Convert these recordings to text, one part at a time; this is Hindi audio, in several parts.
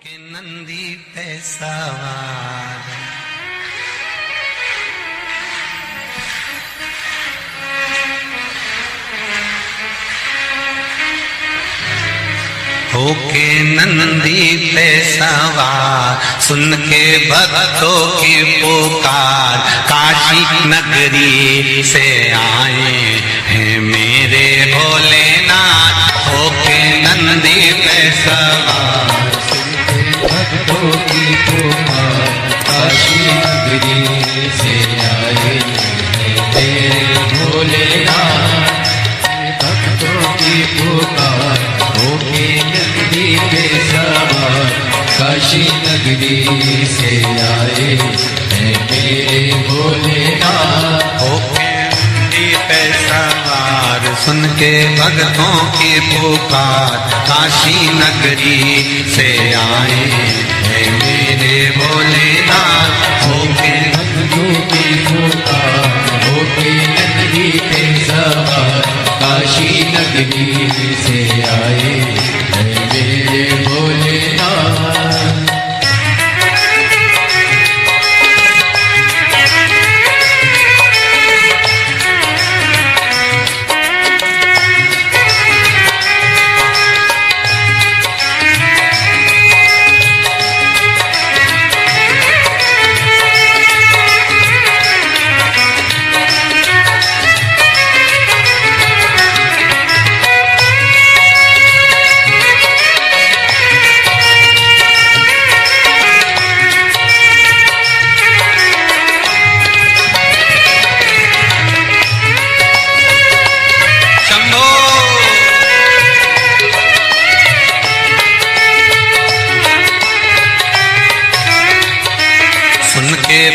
के नंदी पे सवार होके नंदी पे सवार सुन के भक्तों की पुकार काशी नगरी से आए हैं मेरे भोलेनाथ। होके नंदी पे सवार भक्तों की पुकार काशी नगरी से आए तेरे भोलेनाथ। भक्तों की पुकार होके नंदी पे सवार काशी नगरी से आए मेरे भोलेनाथ। होके नंदी पे सवार सुन के भक्तों की पुकार काशी नगरी से आए हैं मेरे भोलेनाथ। होके भक्तों की पुकार होके नंदी पे सवार काशी नगरी से आए मेरे भोलेनाथ।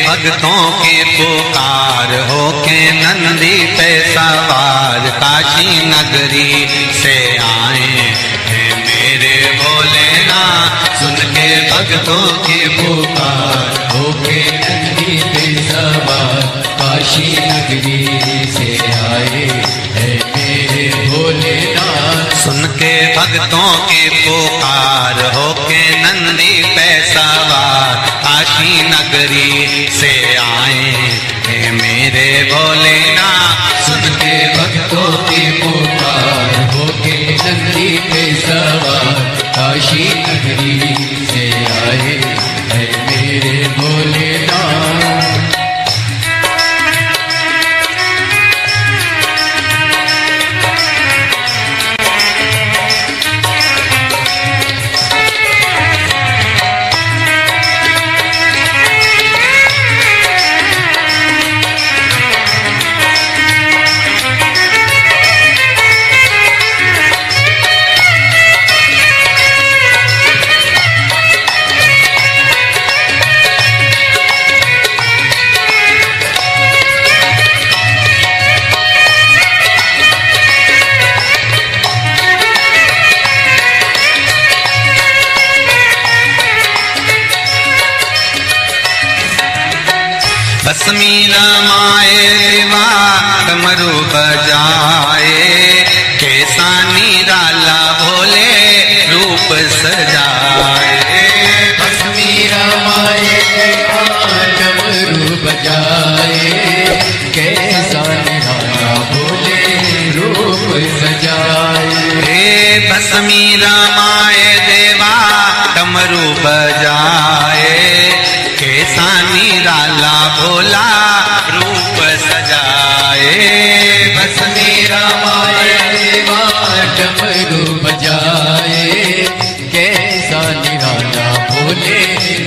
भक्तों की पुकार होके नंदी पे सवार काशी नगरी से आए हैं मेरे भोलेनाथ। सुन के भक्तों की पुकार होके नंदी पे सवार काशी नगरी से आए हैं मेरे भोलेनाथ। सुन के भक्तों की पुकार होके नंदी पे सवार काशी नगरी से आए हैं मेरे भोलेनाथ। सुन के भक्तों की पुकार होके नंदी पे सवार काशी नगरी से आए हैं मेरे भोलेनाथ। भस्मी रमाए देवा डमरू बजाए कैसा निराला भोले रूप सजाए। भस्मी रमाए देवा डमरू बजाए कैसा निराला भोले रूप सजाए। भस्मी रमाए देवा डमरू बजाए कैसा निराला भोला रूप सजाए। भस्मी रमाए देवा डमरू बजाए कैसा निराला भोले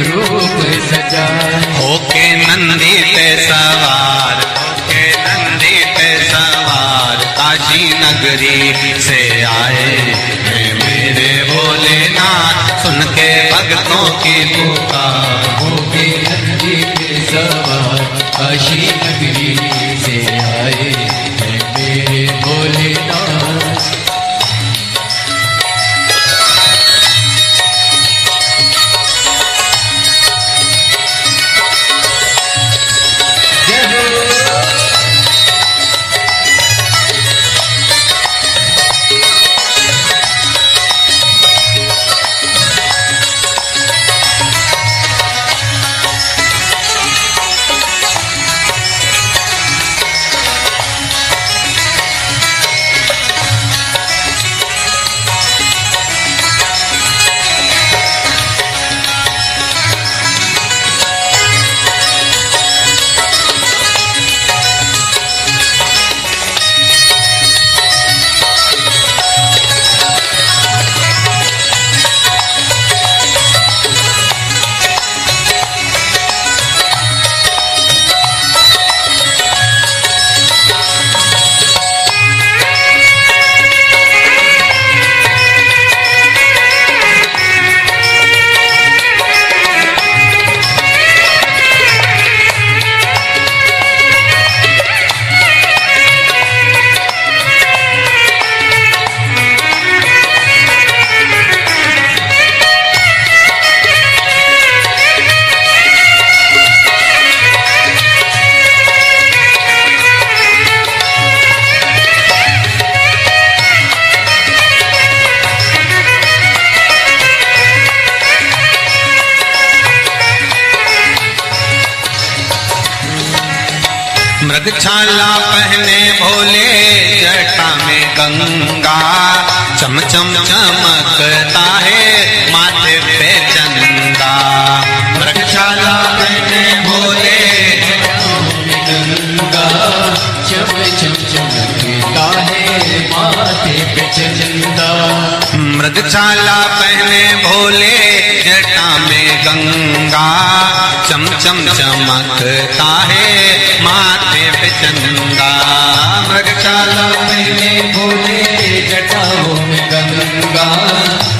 रूप सजाए। होके नंदी पे सवार होके नंदी पे सवार काशी नगरी से आए हैं मेरे भोलेनाथ। सुन के भक्तों की पुकार होके नंदी पे सवार काशी नगरी से आए हैं मेरे भोलेनाथ। मृगछाला पहने भोले जटा में गंगा, चम चम चमकता है माथे पे चंदा। मृगछाला पहने भोले गंगा, चम चम चमकता है माथे पे चंदा। मृगछाला पहने भोले जटा में गंगा, चम चम चमकता है माथे पे चंदा। मृगछाला पहने भोले जटाओं में गंगा,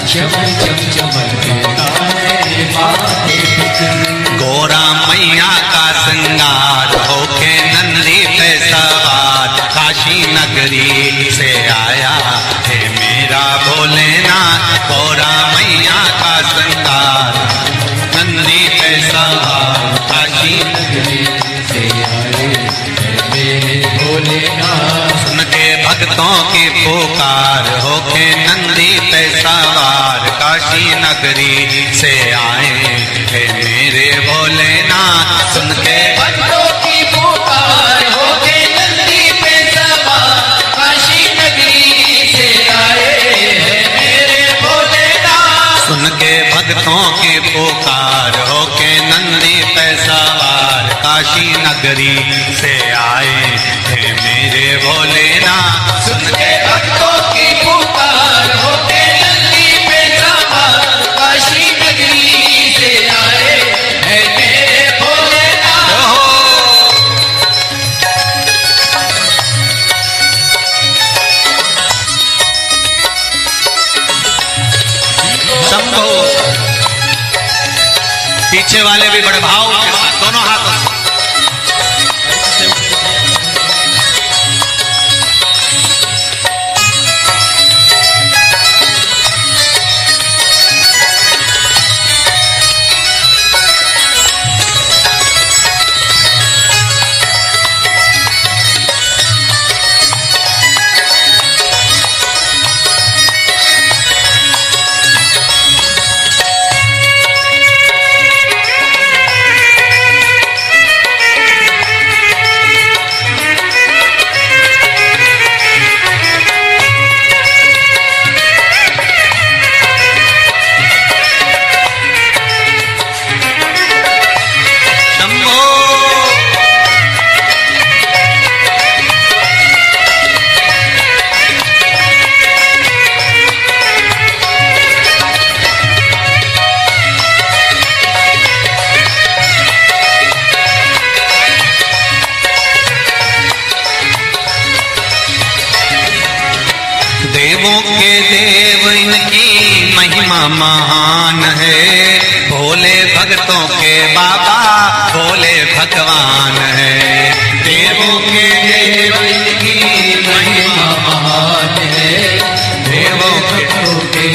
चम चम चमकता है माथे पे चंदा। गोरा मैया का श्रृंगार होके नंदी पे सवार, काशी नगरी से आया है मेरा भोलेनाथ। गोरा मैया का श्रृंगार नंदी पे सवार, काशी नगरी से आए हैं मेरे भोलेनाथ। सुन के भक्तों की पुकार होके नंदी पे सवार, काशी नगरी से आए हैं मेरे भोलेनाथ। सुन के भक्तों की पुकार होके नंदी पे सवार, काशी नगरी से आए हैं मेरे भोलेनाथ। सुन के भक्तों की पुकार होके नंदी पे सवार, काशी नगरी से आए हैं मेरे भोलेनाथ। सुन के भक्तों की पुकार होके नंदी पे सवार, काशी नगरी से आए हैं मेरे भोलेनाथ। शंभो। पीछे वाले भी बड़े भाव के साथ दोनों हाथों से देवों के देव इनकी महिमा महान है, भोले भक्तों के बाबा भोले भगवान है। देवों के देव इनकी महिमा महान है, देवों के भोले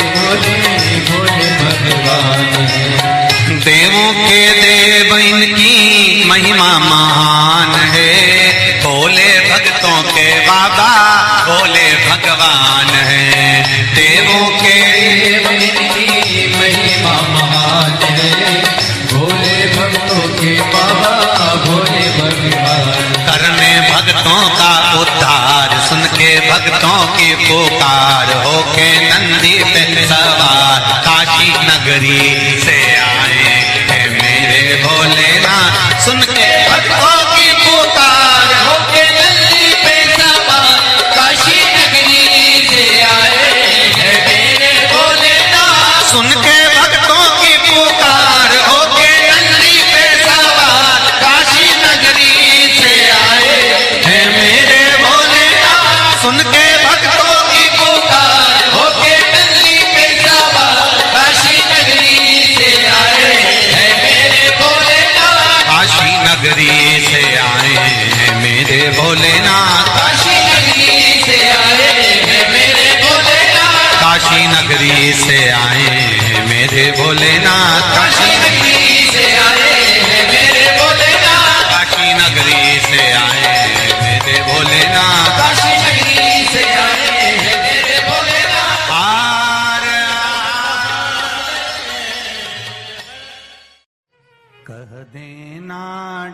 भोले भगवान है। देवों के देव इनकी महिमा महान है, भोले भक्तों के बाबा भोले भगवान है। देवों के देव इनकी महिमा महान है, भोले भक्तों के बाबा भोले भगवान। करने भक्तों का उद्धार, सुन के भक्तों की पुकार होके नंदी पे सवार, काशी नगरी से आए हैं मेरे भोलेनाथ। सुन के भक्तों की पुकार होके नंदी पे सवार, काशी नगरी से आए हैं मेरे भोलेनाथ। सुन के भक्तों की पुकार होके नंदी पे सवार, काशी नगरी से आए हैं मेरे भोलेनाथ। सुन के भक्तों की पुकार होके नंदी पे सवार, काशी नगरी से आए हैं मेरे भोलेनाथ। काशी नगरी से आए हैं मेरे भोलेनाथ। काशी नगरी से आए हैं मेरे भोलेनाथ। काशी नगरी से आए हैं मेरे भोलेनाथ। काशी नगरी से आए हैं मेरे भोलेनाथ। काशी नगरी से आए हैं मेरे भोलेनाथ। काशी नगरी से आए हैं मेरे भोलेनाथ। आर कह देना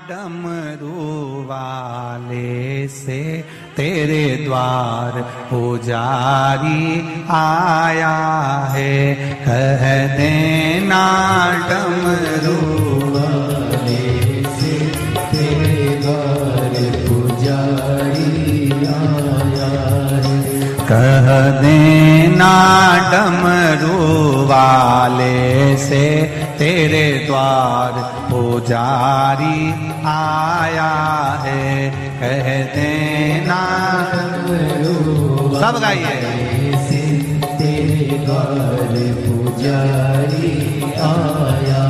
डमरू वाले से तेरे द्वार पुजारी आया है। कह देना डमरू वाले से तेरे द्वार पुजारी आया है। कह देना डमरू वाले से तेरे द्वार पुजारी आया है। कह देना सब गाइए से तेरे द्वार पुजारी आया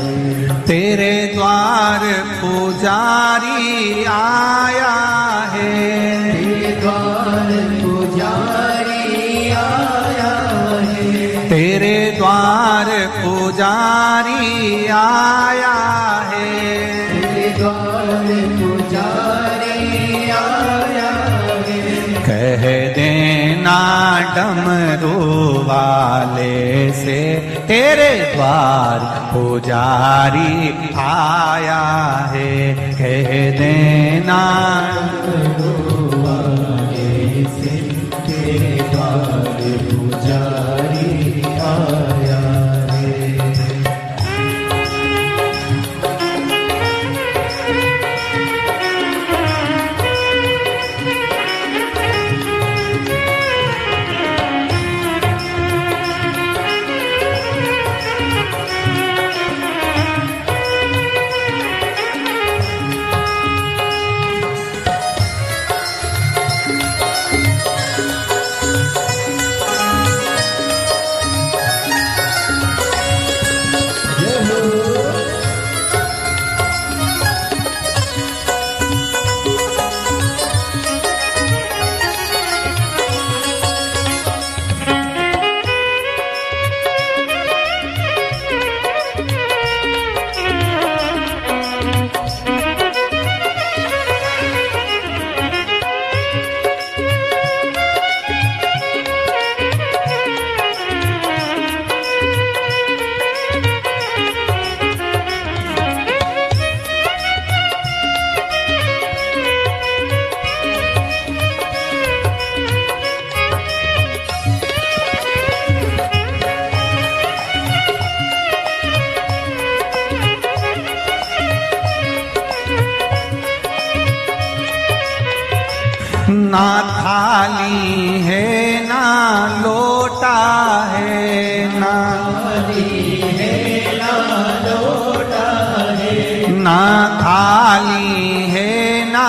है। तेरे द्वार पुजारी आया है। तेरे द्वार पुजारी आया है। तेरे द्वार पुजारी आया है। तेरे द्वार पुजारी आया है। कह देना डमरू वाले से तेरे द्वार पुजारी आया है। कह देना डमरू वाले से तेरे द्वार पुजारी आया है। ना थाली है ना लोटा है। ना थाली है ना लोटा है। ना थाली है ना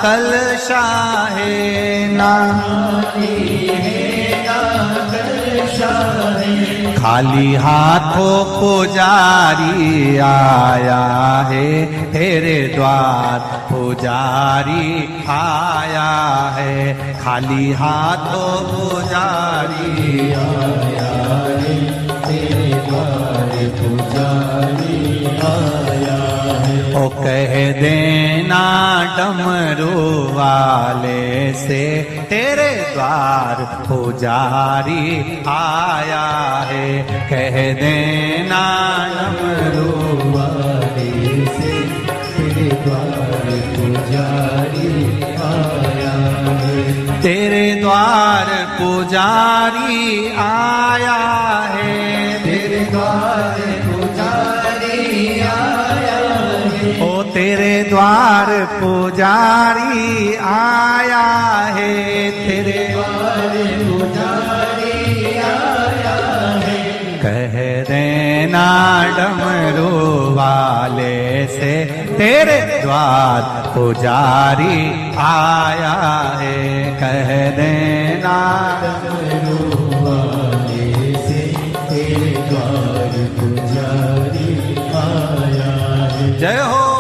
कलशा है। ना थाली है ना कलशा है। खाली हाथों पुजारी आया है। तेरे द्वार पुजारी आया है। खाली हाथों पुजारी आया है। तेरे द्वार पुजारी आया है। ओ कह देना डमरू वाले से तेरे द्वार पुजारी आया है। कह देना डमरू वाले से तेरे द्वार पुजारी आया है। तेरे द्वार पुजारी आया है। तेरे द्वार पुजारी आया है। ओ तेरे द्वार पुजारी आया है। तेरे द्वार पुजारी आया है। कह देना डमरू वाले से तेरे द्वार पुजारी आया है। कह देना डमरू वाले से तेरे द्वार पुजारी आया है। जय हो।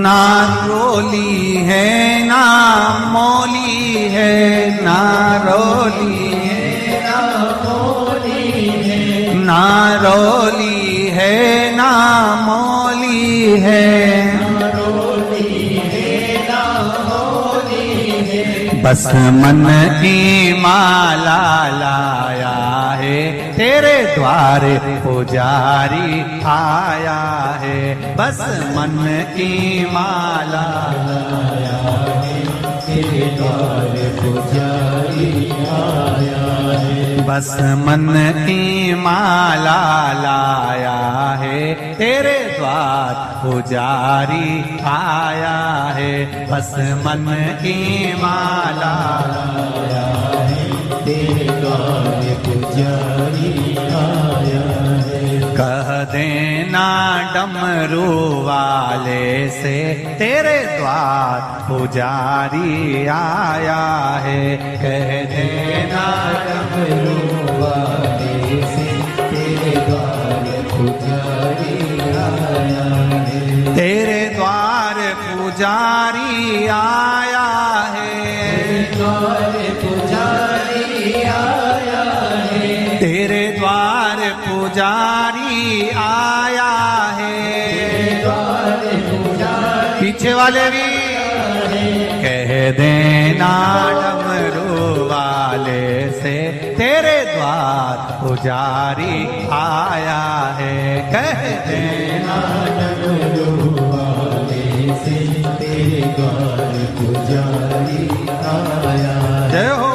ना रोली है ना मौली है, ना रोली है ना मौली है, ना रोली है ना मौली है, बस मन की माला लाया है, तेरे द्वार पुजारी आया है। बस मन की माला लाया है, तेरे द्वार पुजारी आया है। बस मन की माला लाया है, तेरे द्वार पुजारी आया है। बस मन की माला लाया है, तेरे द्वार पुजारी आया है। कह देना डमरू वाले से, तेरे द्वार पुजारी आया है। कह देना डमरू वाले से, तेरे द्वार पुजारी आया है। तेरे द्वार पुजारी आया है, द्वार पुजारी आया है। तेरे द्वार पुजारी आया है, द्वार पुजारी। पीछे वाले भी कह देना डमरू वाले से, तेरे द्वार पुजारी आया है। कह देना डमरू वाले से, तेरे द्वार पुजारी आया है। जय हो।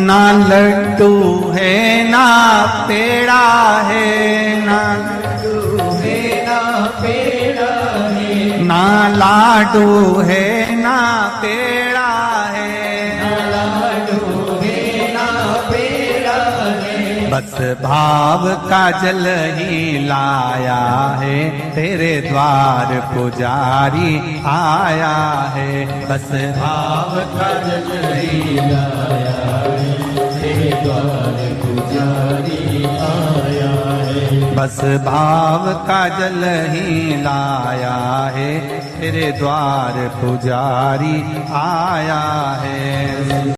ना लड्डू है ना पेड़ा है, ना लड्डू है ना पेड़ा है, ना लाडू है ना पेड़ा है, ना लाडू है ना पेड़ा है। बस भाव का जल ही लाया है, तेरे द्वार पुजारी आया है। बस भाव का जल ही लाया है, तेरे द्वार पुजारी आया है। बस भाव का जल ही लाया है, तेरे द्वार पुजारी आया है।